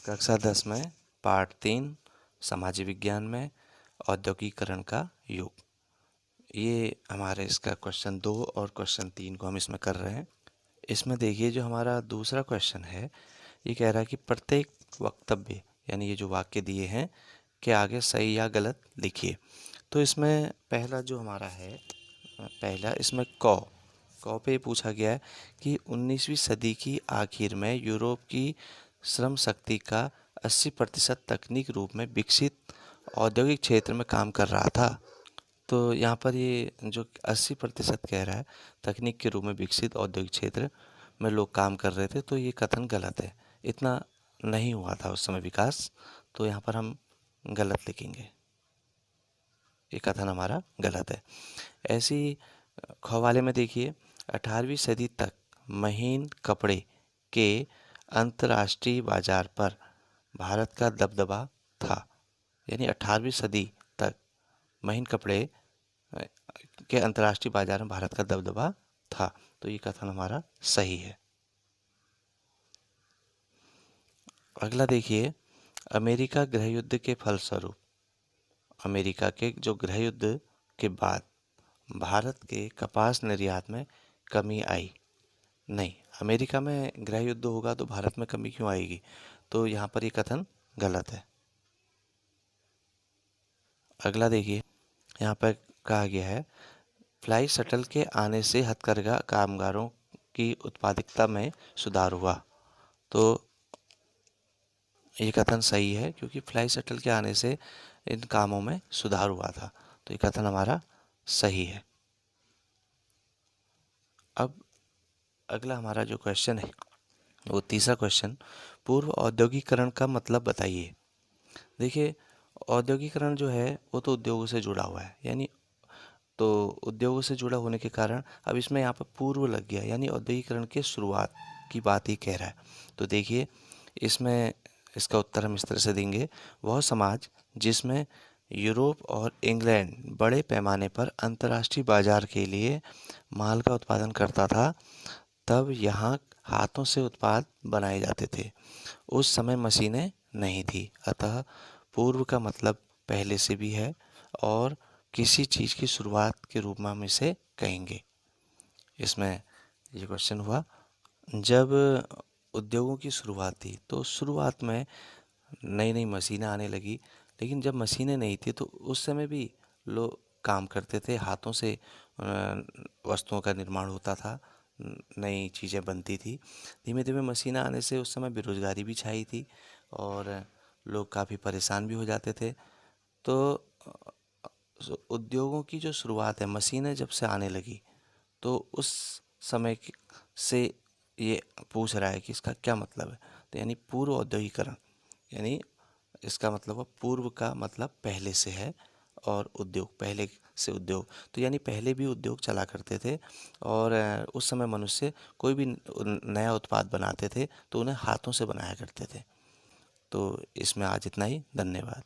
कक्षा 10 में पाठ 3 सामाजिक विज्ञान में औद्योगिकरण का युग। ये हमारे इसका क्वेश्चन 2 और क्वेश्चन 3 को हम इसमें कर रहे हैं। इसमें देखिए जो हमारा दूसरा क्वेश्चन है, ये कह रहा है कि प्रत्येक वक्तव्य यानी ये जो वाक्य दिए हैं के आगे सही या गलत लिखिए। तो इसमें पहला जो हमारा है, पहला इसमें कौ पे पूछा गया है कि 19वीं सदी की आखिर में यूरोप की श्रम शक्ति का 80% तकनीक रूप में विकसित औद्योगिक क्षेत्र में काम कर रहा था। तो यहाँ पर ये जो 80% कह रहा है तकनीक के रूप में विकसित औद्योगिक क्षेत्र में लोग काम कर रहे थे, तो ये कथन गलत है। इतना नहीं हुआ था उस समय विकास, तो यहाँ पर हम गलत लिखेंगे, ये कथन हमारा गलत है। ऐसी ख वाले में देखिए 18वीं सदी तक महीन कपड़े के अंतर्राष्ट्रीय बाजार पर भारत का दबदबा था। यानी 18वीं सदी तक महीन कपड़े के अंतर्राष्ट्रीय बाजार में भारत का दबदबा था, तो ये कथन हमारा सही है। अगला देखिए, अमेरिका गृह युद्ध के फलस्वरूप, अमेरिका के जो गृह युद्ध के बाद भारत के कपास निर्यात में कमी आई। नहीं, अमेरिका में गृह युद्ध होगा तो भारत में कमी क्यों आएगी, तो यहाँ पर ये कथन गलत है। अगला देखिए, यहाँ पर कहा गया है फ्लाई शटल के आने से हथकरघा कामगारों की उत्पादकता में सुधार हुआ। तो ये कथन सही है, क्योंकि फ्लाई शटल के आने से इन कामों में सुधार हुआ था, तो ये कथन हमारा सही है। अब अगला हमारा जो क्वेश्चन है वो तीसरा क्वेश्चन, पूर्व औद्योगिकरण का मतलब बताइए। देखिए, औद्योगिकरण जो है वो तो उद्योगों से जुड़ा हुआ है, यानी तो उद्योगों से जुड़ा होने के कारण अब इसमें यहाँ पर पूर्व लग गया, यानी औद्योगिकरण के शुरुआत की बात ही कह रहा है। तो देखिए, इसमें इसका उत्तर हम इस तरह से देंगे, वह समाज जिसमें यूरोप और इंग्लैंड बड़े पैमाने पर अंतर्राष्ट्रीय बाजार के लिए माल का उत्पादन करता था, तब यहाँ हाथों से उत्पाद बनाए जाते थे। उस समय मशीनें नहीं थी, अतः पूर्व का मतलब पहले से भी है और किसी चीज़ की शुरुआत के रूप में हम इसे कहेंगे। इसमें ये क्वेश्चन हुआ, जब उद्योगों की शुरुआत थी तो शुरुआत में नई नई मशीनें आने लगी, लेकिन जब मशीनें नहीं थी तो उस समय भी लोग काम करते थे, हाथों से वस्तुओं का निर्माण होता था, नई चीज़ें बनती थी। धीमे धीमे मशीनें आने से उस समय बेरोजगारी भी छाई थी और लोग काफ़ी परेशान भी हो जाते थे। तो उद्योगों की जो शुरुआत है, मशीनें जब से आने लगी, तो उस समय से ये पूछ रहा है कि इसका क्या मतलब है। तो यानी पूर्व औद्योगिकरण, यानी इसका मतलब पूर्व का मतलब पहले से है और उद्योग पहले से उद्योग, तो यानी पहले भी उद्योग चला करते थे और उस समय मनुष्य कोई भी नया उत्पाद बनाते थे तो उन्हें हाथों से बनाया करते थे। तो इसमें आज इतना ही, धन्यवाद।